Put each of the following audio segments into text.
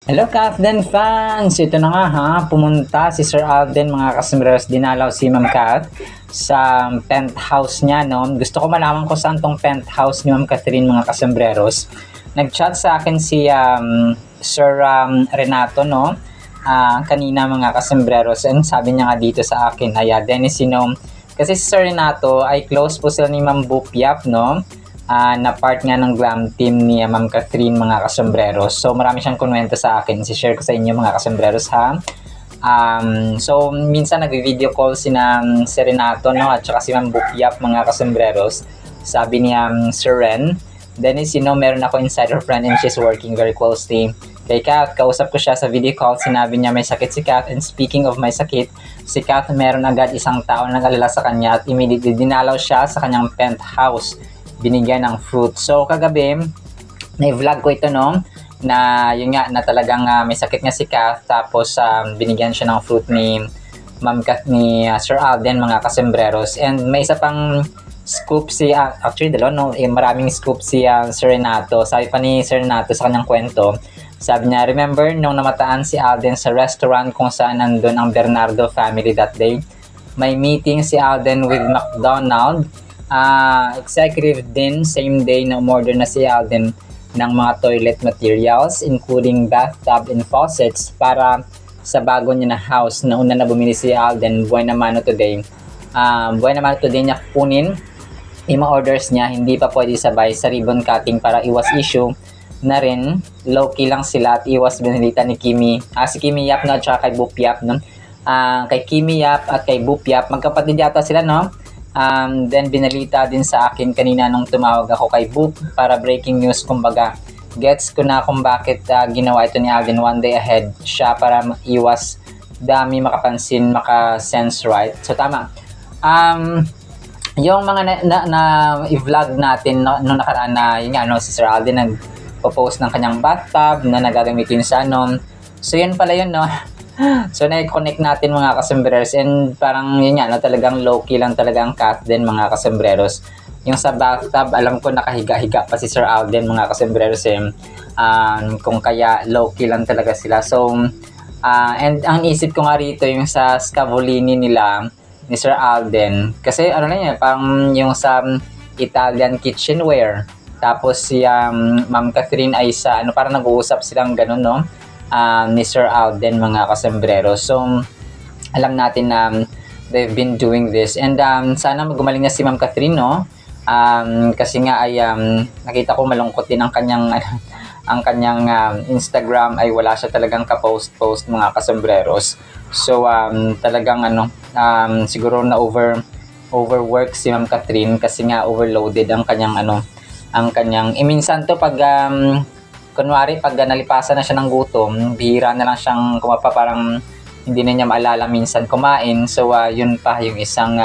Hello Kathden fans! Ito na nga ha, pumunta si Sir Alden mga kasembreros, dinalaw si Ma'am Kath sa penthouse niya, no? Gusto ko malaman kung saan tong penthouse ni Ma'am Catherine mga kasembreros. Nag-chat sa akin si Sir Renato, no? Kanina mga kasembreros, and sabi niya nga dito sa akin, Dennis, kasi si Sir Renato ay close po sila ni Ma'am Bupiap, no? Na part nga ng glam team ni Ma'am Catherine mga kasembreros. So marami siyang kunwento sa akin. Si-share ko sa inyo mga kasembreros ha. So minsan nag-video call si Renato, no? At saka si Ma'am Bukyap mga kasembreros. Sabi niya Sir Ren, Dennis, meron ako insider friend and she's working very closely kay Kath. Kausap ko siya sa video call. Sinabi niya may sakit si Kath, and speaking of may sakit, si Kath meron agad isang tao na nag-alala sa kanya at immediately dinalaw siya sa kanyang penthouse, binigyan ng fruit. So kagabi na-vlog ko ito, no, na yun nga na talagang may sakit nga si Kath, tapos binigyan siya ng fruit ni Ma'am Kath ni Sir Alden mga kasembreros. And may isa pang scoop si actually dalawa, no, maraming scoop si Sir Renato. Sabi pa ni Sir Renato sa kanyang kwento, sabi niya, remember nung namataan si Alden sa restaurant kung saan nandun ang Bernardo family that day? May meeting si Alden with McDonald executive din. Same day na umorder na si Alden ng mga toilet materials including bathtub and faucets para sa bago niya na house na una na bumili si Alden. Buwan naman today niya kunin yung mga orders niya, hindi pa pwede sabay sa ribbon cutting para iwas issue na rin. Low-key lang sila at iwas binilita ni Kimi, si Kimi Yap, no, at saka kay Bupiap, no? Kay Kimi Yap at kay Bupiap, magkapatid yata sila, no? Then binalita din sa akin kanina nung tumawag ako kay Boop para breaking news, kumbaga gets ko na kung bakit ginawa ito ni Alden one day ahead siya para iwas dami makapansin, maka-sense, right? So tama. Yung mga na i-vlog natin nung nakaraan na yun nga, no, si Sir Alden nag-post ng kanyang bathtub na nagagamitin sa so yun pala yun, no. So na-connect natin mga kasembreros, and parang yun nga, no, talagang low-key lang talaga ang Kathden mga kasembreros. Yung sa bathtub, alam ko nakahiga-higa pa si Sir Alden mga kasembreros, kung kaya low-key lang talaga sila. So and ang isip ko nga rito yung sa Scavolini nila ni Sir Alden, kasi ano na yun, parang yung sa Italian kitchenware, tapos si Ma'am Catherine ay sa parang nag-uusap silang ganun, no, ni Sir Alden mga kasembreros. So alam natin na they've been doing this, and sana gumaling na si Ma'am Catherine, no, kasi nga ay nakita ko malungkot din ang kanyang ang kanyang Instagram ay wala siya talagang ka-post mga kasembreros. So talagang siguro na overwork si Ma'am Catherine kasi nga overloaded ang kanyang minsan to pag kunwari pag nalipasan na siya ng gutom, bihira na lang siyang kumapa, parang hindi na niya maalala minsan kumain. So yun pa yung isang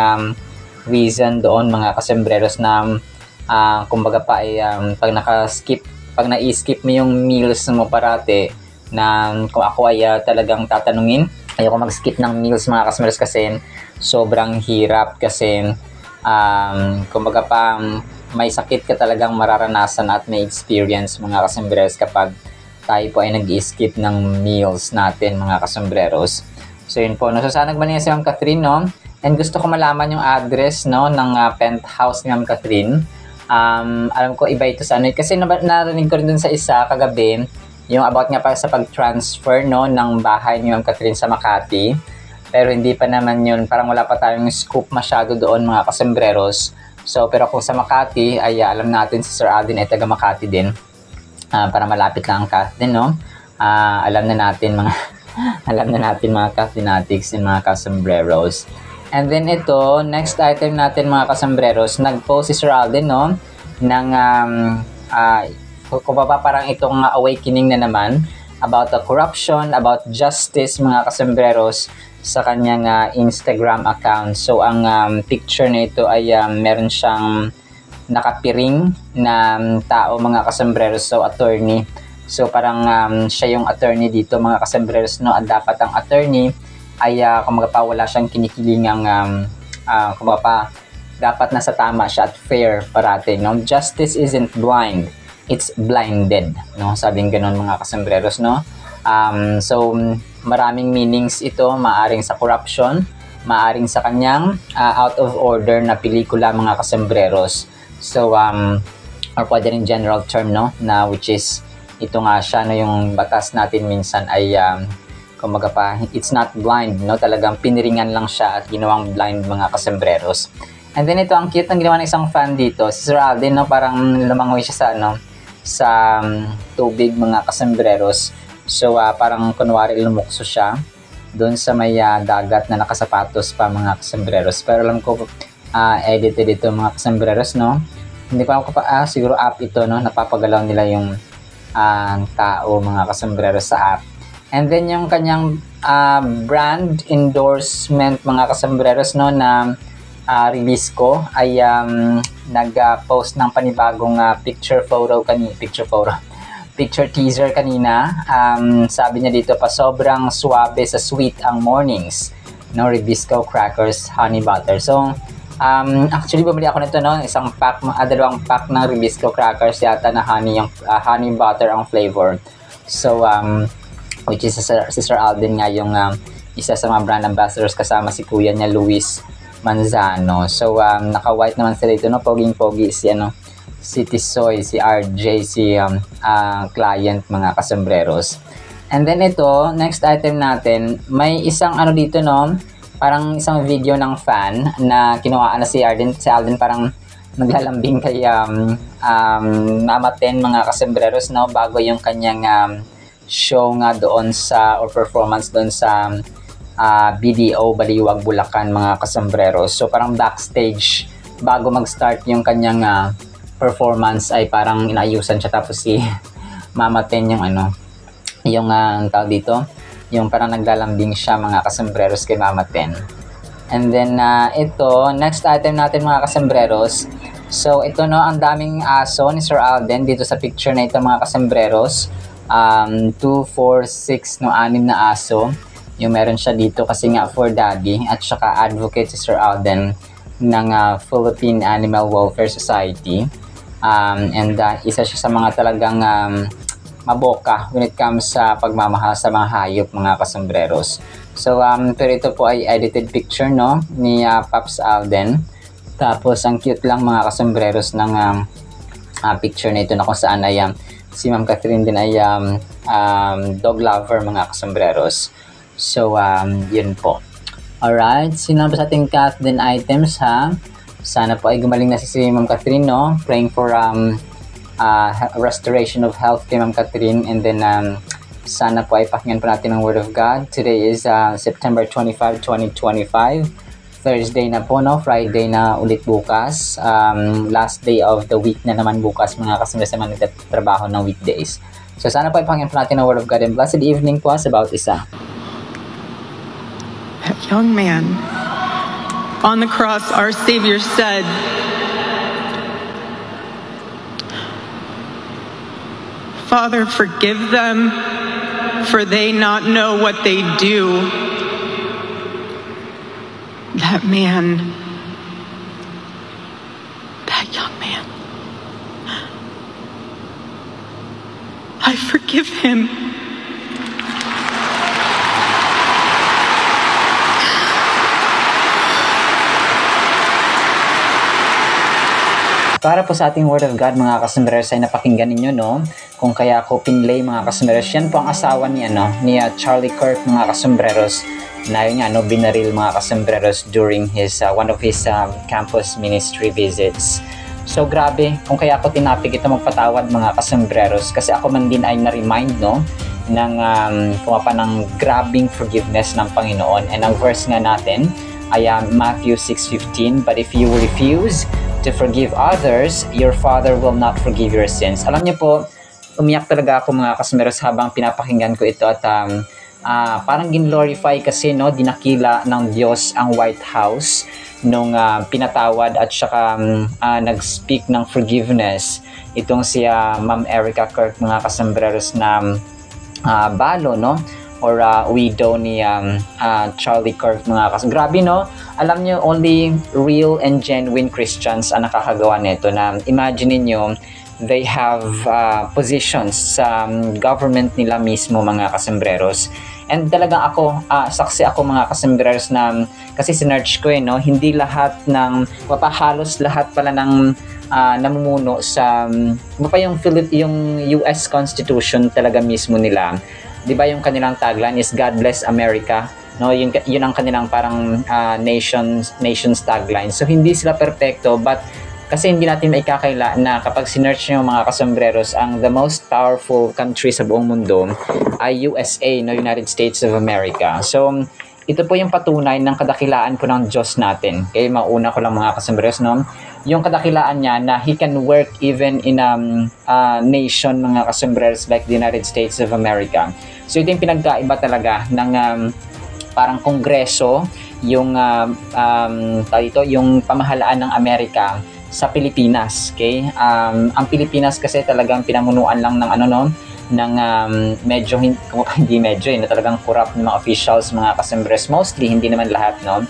reason doon mga kasembreros na kumbaga pa ay pag na-skip mo yung meals mo parate, na kung ako ay talagang tatanungin, ayoko mag-skip ng meals mga kasembreros kasi sobrang hirap, kasi kumbaga pa may sakit ka talagang mararanasan at may experience mga kasembreros kapag tayo po ay nag-skip ng meals natin mga kasembreros. So yun po, no? So sana nagmanin si Ma'am Catherine, no? And gusto ko malaman yung address, no, ng penthouse ni Ma'am Catherine. Alam ko iba ito sa kasi narinig ko rin dun sa isa kagabi yung about nga para sa pag-transfer, no, ng bahay ni Ma'am Catherine sa Makati, pero hindi pa naman yun, parang wala pa tayong scoop masyado doon mga kasembreros. So pero kung sa Makati ay alam natin si Sir Alden ay taga Makati din, para malapit lang ang Kathden, no. Alam na natin mga Kathdeniatics and mga kasembreros. And then ito, next item natin mga kasembreros, nag-post si Sir Alden, no, ng kung ba parang itong awakening na naman about the corruption, about justice mga kasembreros sa kanyang Instagram account. So ang picture na ito ay meron siyang nakapiring na tao mga kasembreros, so attorney. So parang siya yung attorney dito mga kasembreros, no. At dapat ang attorney ay kumbaga pa wala siyang kinikilingang kumbaga pa dapat nasa tama siya at fair parate, no. Justice isn't blind, it's blinded, no, sabing ganun mga kasembreros, no. So maraming meanings ito, maaring sa corruption, maaring sa kanyang out of order na pelikula, mga kasembreros. So or pwede rin general term, no, na which is ito nga siya, no, yung batas natin minsan ay kumbaga pa, it's not blind, no, talagang piniringan lang siya at ginawang blind, mga kasembreros. And then ito, ang cute ng ginawa ng isang fan dito, si Sir Alden, no, parang lumangoy siya sa sa tubig, mga kasembreros. So parang kunwari lumukso siya doon sa may dagat na nakasapatos pa, mga kasembreros. Pero alam ko edited ito, mga kasembreros, no. Hindi ko alam siguro app ito, no, napapagalaw nila yung tao, mga kasembreros, sa app. And then yung kanyang brand endorsement, mga kasembreros, no, na Ribisco ay nag-post ng panibagong picture teaser kanina. Sabi niya dito pa, sobrang suabe sa sweet ang mornings, no, Ribisco crackers honey butter. So actually bumili ako nito, no, isang pack, dalawang pack ng Ribisco crackers yata na honey, yung honey butter ang flavor. So which is si Sir Alden nga yung isa sa mga brand ambassadors, kasama si kuya niya Luis Manzano. So naka-white naman sila ito, no, poging-pogi si Tisoy, si RJ, si client, mga kasembreros. And then ito, next item natin, may isang dito, no, parang isang video ng fan na kinuhaan na si Alden parang naglalambing kay Mama Ten, mga kasembreros, no, bago yung kanyang show nga doon sa, or performance doon sa BDO Baliwag, Bulacan, mga kasembreros. So parang backstage bago mag-start yung kanyang performance ay parang inaayusan siya, tapos si Mama Ten yung yung tawag dito, yung parang naglalambing siya, mga kasembreros, kay Mama Ten. And then ito, next item natin, mga kasembreros. So ito, no, ang daming aso ni Sir Alden dito sa picture na ito, mga kasembreros. 2, 4, 6, no, 6 na aso yung meron siya dito, kasi nga for daddy, at saka advocate si Sir Alden ng Philippine Animal Welfare Society. And isa siya sa mga talagang maboka when it comes sa pagmamahal sa mga hayop, mga kasembreros. So pero ito po ay edited picture, no, ni Pops Alden. Tapos ang cute lang, mga kasembreros, ng picture na ito, na kung saan ay si Ma'am Catherine din ay dog lover, mga kasembreros. So yun po. Alright, sino ba sa ating Catherine items, ha? Sana po ay gumaling na si Ma'am Catherine, no? Praying for restoration of health kay Ma'am Catherine. And then sana po ay pakinggan po natin ang Word of God. Today is September 25, 2025. Thursday na po, no? Friday na ulit bukas. Last day of the week na naman bukas, mga kasama sa mga nagtatrabaho ng weekdays. So sana po ipangyan po natin ang Word of God, and blessed evening po sa bawat isa. That young man on the cross, our Savior said, Father, forgive them, for they not know what they do. That man, that young man, I forgive him. Para po sa ating Word of God, mga kasembreros, ay napakinggan ninyo, no? Kung kaya ko pinlay, mga kasembreros. Yan po ang asawa ni Charlie Kirk, mga kasembreros, na yun nga, no, binaril, mga kasembreros, during his one of his campus ministry visits. So grabe, kung kaya ako tinapik ito magpatawad, mga kasembreros, kasi ako man din ay na-remind, no, ng pumapa ng grabing forgiveness ng Panginoon. And ang verse nga natin ay Matthew 6:15, but if you refuse to forgive others, your Father will not forgive your sins. Alam niyo po, umiyak talaga ako, mga kasembreros, habang pinapakinggan ko ito, at parang gin-glorify kasi, no, dinakila ng Diyos ang White House nung pinatawad at saka nag-speak ng forgiveness itong si Ma'am Erica Kirk, mga kasembreros, na balo, no, or widow ni Charlie Kirk, mga kasembreros. Grabe, no? Alam nyo, only real and genuine Christians ang nakakagawa nito, na imagine niyo they have positions sa government nila mismo, mga kasembreros. And talagang ako, saksi ako, mga kasembreros, na kasi sinearch ko no, hindi lahat ng, halos lahat pala ng namumuno sa yung US Constitution talaga mismo nila. 'Di ba yung kanilang tagline is God Bless America, no? Yun ang kanilang parang nation's tagline. So hindi sila perpekto, but kasi hindi natin maikakaila na kapag sinearch nyo, mga kasembreros, ang the most powerful country sa buong mundo ay USA, no, United States of America. So ito po yung patunay ng kadakilaan po ng Diyos natin. Okay, mauna ko lang, mga kasembreros, no, yung kadakilaan niya na He can work even in a nation, mga kasembreros, like the United States of America. So ito yung pinagkaiba talaga ng parang kongreso, yung yung pamahalaan ng Amerika sa Pilipinas. Okay, ang Pilipinas kasi talagang pinamunuan lang ng ng medyo hindi medyo na talagang corrupt ng mga officials, mga kasembres, mostly, hindi naman lahat, no.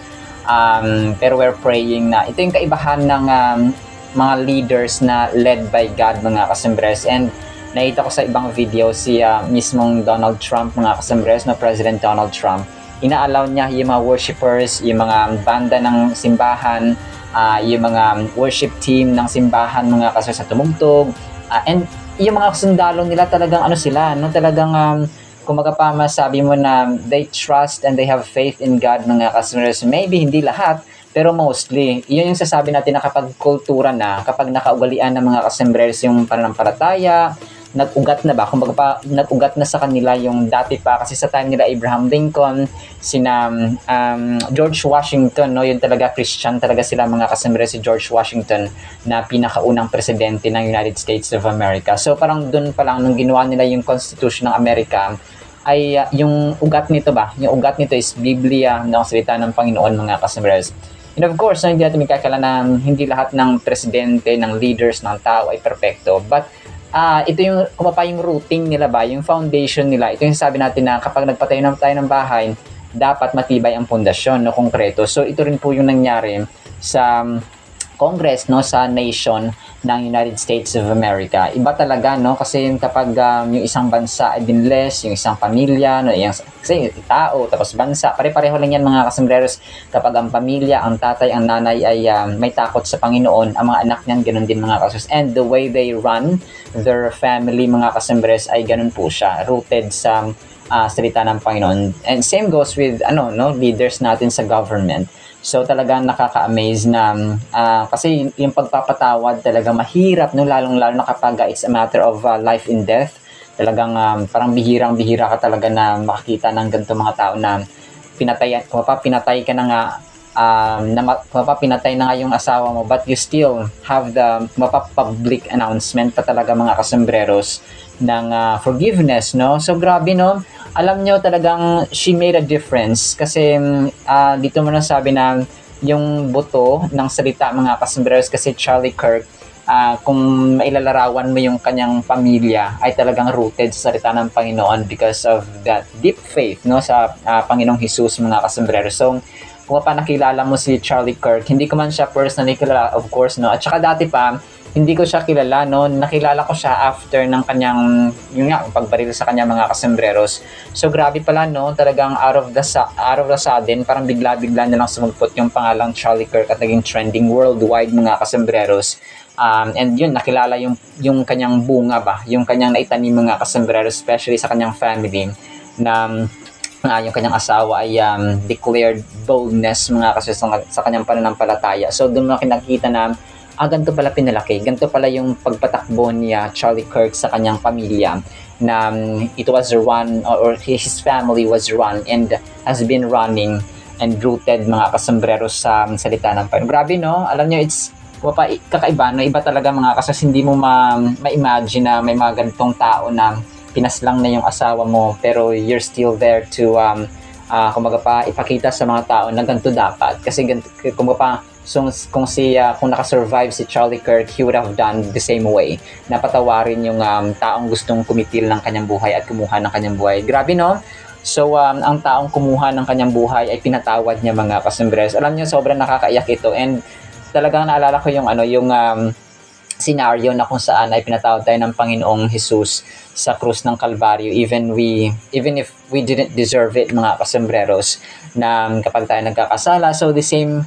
Pero we're praying na ito yung kaibahan ng mga leaders na led by God, mga kasembres. And nakita ko sa ibang video si mismong Donald Trump, mga kasembres, na President Donald Trump, ina-allow niya yung mga worshipers, yung mga banda ng simbahan, yung mga worship team ng simbahan, mga kasembres, sa tumugtog, and yung mga sundalo nila talagang sila, no, talagang kumaga pa masabi mo na they trust and they have faith in God, mga kasembres. Maybe hindi lahat, pero mostly yun yung sasabi natin na kapag kultura na, kapag nakaugalian ng mga kasembres yung pananampalataya, nag-ugat na ba? Kumbaga pa, nag-ugat na sa kanila yung dati pa, kasi sa time nila Abraham Lincoln, sina George Washington, no, yun talaga Christian talaga sila, mga kasembres, si George Washington na pinakaunang presidente ng United States of America. So parang dun pa lang, nung ginawa nila yung Constitution ng Amerika, ay yung ugat nito ba? Yung ugat nito is Biblia, ng salita ng Panginoon, mga kasembres. And of course, no, hindi natin magkakala na hindi lahat ng presidente, ng leaders, ng tao ay perfecto. But ito yung yung routing nila ba, yung foundation nila. Ito yung sabi natin na kapag nagpatayo na tayo ng bahay, dapat matibay ang pundasyon, no, konkreto. So ito rin po yung nangyari sa Congress, no, sa nation ng United States of America. Iba talaga, no, kasi kapag yung isang bansa ay dinless, yung isang pamilya, no, kasi tao, tapos bansa, pare-pareho lang yan, mga kasembreros. Kapag ang pamilya, ang tatay, ang nanay ay may takot sa Panginoon, ang mga anak niyan ganun din, mga kasembreros. And the way they run their family, mga kasembreros, ay ganun po siya, rooted sa salita ng Panginoon. And same goes with leaders natin sa government. So talagang nakaka-amaze na kasi yung pagpapatawad talaga mahirap, no, lalong-lalo na kapag it's a matter of life and death. Talagang parang bihirang-bihira ka talaga na makakita ng ganito mga tao na pinatay ka na nga, pinatay na nga yung asawa mo, but you still have the public announcement pa talaga, mga kasembreros, ng forgiveness, no. So grabe, no. Alam nyo, talagang she made a difference kasi dito mo nasabi na yung buto ng salita, mga kasembreros, kasi Charlie Kirk, kung mailalarawan mo yung kanyang pamilya, ay talagang rooted sa salita ng Panginoon because of that deep faith, no, sa Panginoong Jesus, mga kasembreros. So kung nakilala mo si Charlie Kirk, hindi ko man siya personally kilala, of course, no, at saka dati pa hindi ko siya kilala, no. Nakilala ko siya after ng kanyang, pagbaril sa kanya, mga kasembreros. So grabe pala, no, talagang out of the sudden, parang bigla-bigla na lang sumugpot yung pangalang Charlie Kirk at naging trending worldwide, mga kasembreros. And yun, nakilala yung kanyang bunga ba, yung kanyang naitanim, mga kasembreros, especially sa kanyang family, na yung kanyang asawa ay declared boldness, mga kasembreros, sa kanyang pananampalataya. So doon mo nakikita na ganito pala pinalaki, ganito pala yung pagpatakbo niya, Charlie Kirk, sa kanyang pamilya, na it was run, or his family was run and has been running and rooted, mga kasembreros, sa salita ng Panginoon. Grabe, no? Alam nyo, it's kakaiba, no? Iba talaga, mga kasas, hindi mo ma-imagine na may mga ganitong tao na pinaslang na yung asawa mo, pero you're still there to kumaga pa ipakita sa mga tao na ganito dapat. Kasi kumaga pa, kung nakasurvive si Charlie Kirk, he would have done the same way. Napatawarin yung taong gustong kumitil ng kanyang buhay at kumuha ng kanyang buhay. Grabe, no? So, ang taong kumuha ng kanyang buhay ay pinatawad niya, mga kasembreros. Alam niyo, sobrang nakakaiyak ito. And talagang naalala ko yung scenario na kung saan ay pinatawad tayo ng Panginoong Jesus sa krus ng Kalbaryo, even if we didn't deserve it, mga kasembreros, na kapag tayo nagkakasala. So the same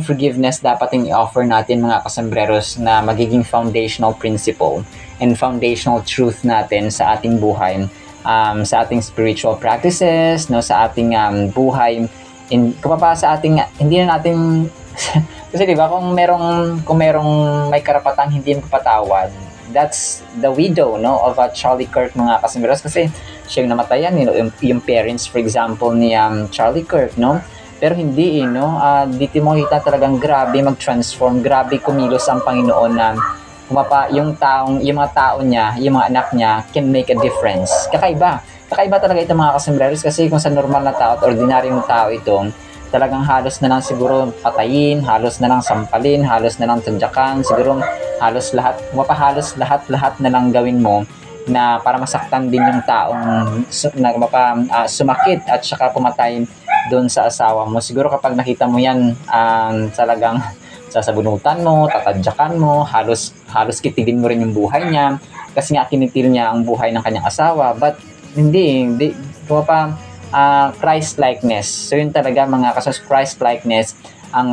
forgiveness dapat yung i-offer natin, mga kasembreros, na magiging foundational principle and foundational truth natin sa ating buhay, sa ating spiritual practices, no, sa ating buhay, sa ating, hindi na natin kasi diba, kung merong may karapatang hindi mapatawad, that's the widow, no, of Charlie Kirk, mga kasembreros, kasi siya yung namatayan, yung parents, for example, ni Charlie Kirk, no. Pero hindi, no, dito mo kita talagang grabe mag-transform, grabe kumilos ang Panginoon na yung mga tao niya, yung mga anak niya can make a difference. Kakaiba talaga ito, mga kasembreros, kasi kung sa normal na tao at ordinaryong tao ito, talagang halos na lang siguro patayin, halos na lang sampalin, halos na lang tadyakan, siguro halos lahat na lang gawin mo na para masaktan din yung taong sumakit at saka pumatay doon sa asawa mo. Siguro kapag nakita mo yan, talagang sasabunutan mo, tatadyakan mo, halos kitilin mo rin yung buhay niya kasi nga kinitil niya ang buhay ng kanyang asawa. But hindi Christ-likeness. So yun talaga, mga Christ-likeness ang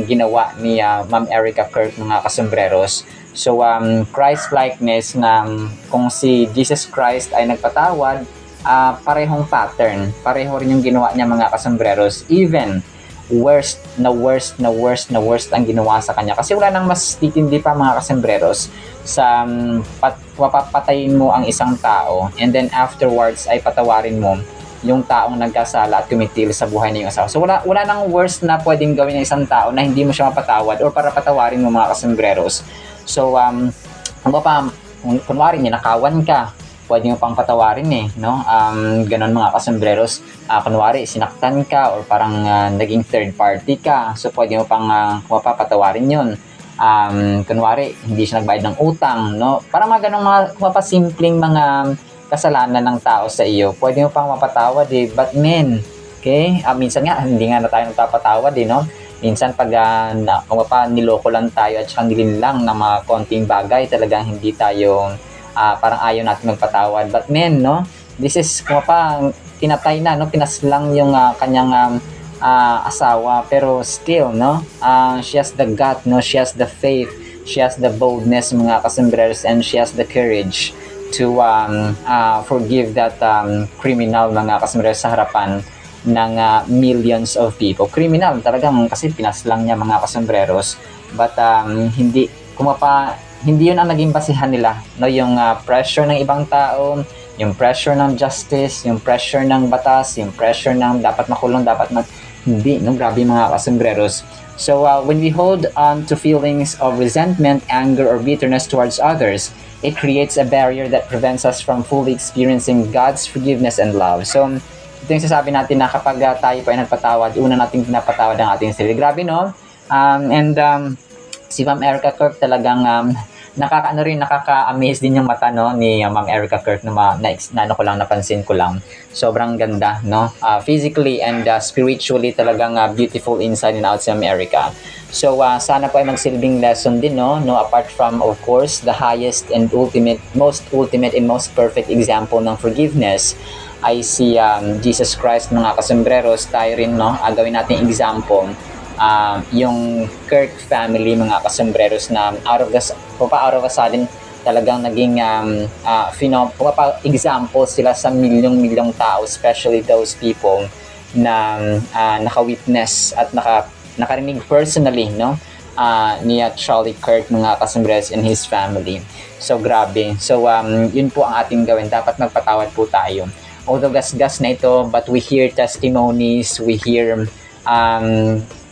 ginawa ni Ma'am Erica Kirk, mga kasembreros. So Christ-likeness na kung si Jesus Christ ay nagpatawad, parehong pattern, pareho rin yung ginawa niya, mga kasembreros. Even worst ang ginawa sa kanya, kasi wala nang mas titindi pa, mga kasembreros, sa papatayin mo ang isang tao and then afterwards ay patawarin mo yung taong nagkasala at kumitil sa buhay ng asawa. So wala nang worst na pwedeng gawin ng isang tao na hindi mo siya mapatawad or para patawarin mo, mga kasembreros. So kunwari ninakawan ka, pwede mo pang patawarin, no? Ganon, mga kasembreros. Kunwari sinaktan ka or parang naging third party ka, so pwede mo pang patawarin yun. Kunwari hindi siya nagbayad ng utang, no? Parang mga ganong mga simpleng mga kasalanan ng tao sa iyo, pwede mo pang mapatawad, but men, okay? Minsan nga hindi nga na tayo nagpapatawad, no? Minsan pag niloko lang tayo at saka nilinlang ng mga konting bagay, talagang hindi tayo parang ayaw natin magpatawad. But men, no, this is pinatay na, no, pinaslang yung kanyang asawa, pero still, no, she has the gut, no, she has the faith, she has the boldness, mga kasembreros, and she has the courage to forgive that criminal, mga kasembreros, sa harapan ng millions of people. Criminal talagang, kasi pinaslang niya, mga kasembreros, but hindi yun ang naging basihan nila, no, yung pressure ng ibang tao, yung pressure ng justice, yung pressure ng batas, yung pressure ng dapat makulong, hindi, no, grabe, mga kasembreros. So when we hold on to feelings of resentment, anger, or bitterness towards others, it creates a barrier that prevents us from fully experiencing God's forgiveness and love. So ito yung sasabi natin, na kapag tayo po ay nagpatawad, una nating pinapatawad ang ating sarili. Grabe, no? Si Ma'am Erica Kirk talagang nakaka-amaze din yung mata, no, ni Ma'am Erica Kirk, napansin ko lang. Sobrang ganda, no? Physically and spiritually, talagang beautiful inside and out si Ma'am Erica. So sana po ay magsilbing lesson din, no, apart from, of course, the highest and most ultimate and most perfect example ng forgiveness ay si Jesus Christ, mga kasembreros. Tayo rin, no, gawin natin example yung Kirk family, mga kasembreros, na out of a sudden talagang naging example sila sa milyong tao, especially those people na naka-witness at nakarinig personally, no, ni Charlie Kirk, mga kasembreros, and his family. So grabe. So yun po ang ating gawin, dapat magpatawad po tayo. Although gasgas na ito, but we hear testimonies, we hear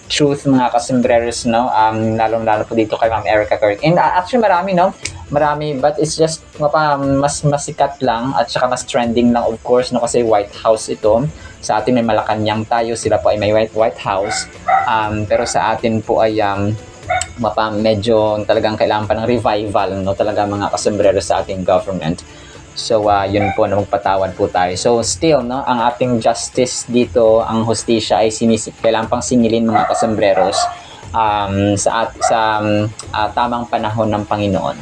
truth, mga kasembreros, no, lalong-lalo po dito kay Ma'am Erica Kirk. And actually marami, but it's just mas masikat lang at saka mas trending lang, of course, no, kasi White House ito. Sa atin may Malacanang tayo, sila po ay may White House, pero sa atin po ay medyo talagang kailangan pa ng revival, no, talaga, mga kasembreros, sa ating government. So yun po, na magpatawad po tayo. So still, no, ang ating justice dito, ang hustisya ay kailangan pang singilin, mga kasembreros. tamang panahon ng Panginoon.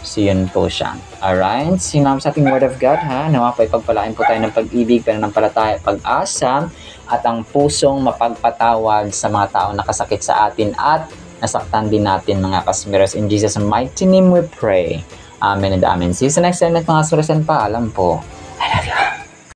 So, yun po siya. Alright? Sinam sa ating Word of God, ha? Nawa po ipagpalain po tayo ng pag-ibig, pananampalataya, pag-asa, at ang pusong mapagpatawad sa mga taong nakasakit sa atin at nasaktan din natin, mga kasmiros. In Jesus' mighty name we pray. Amen and amen. See you sa next time at mga kasmiros, and paalam po. I love you.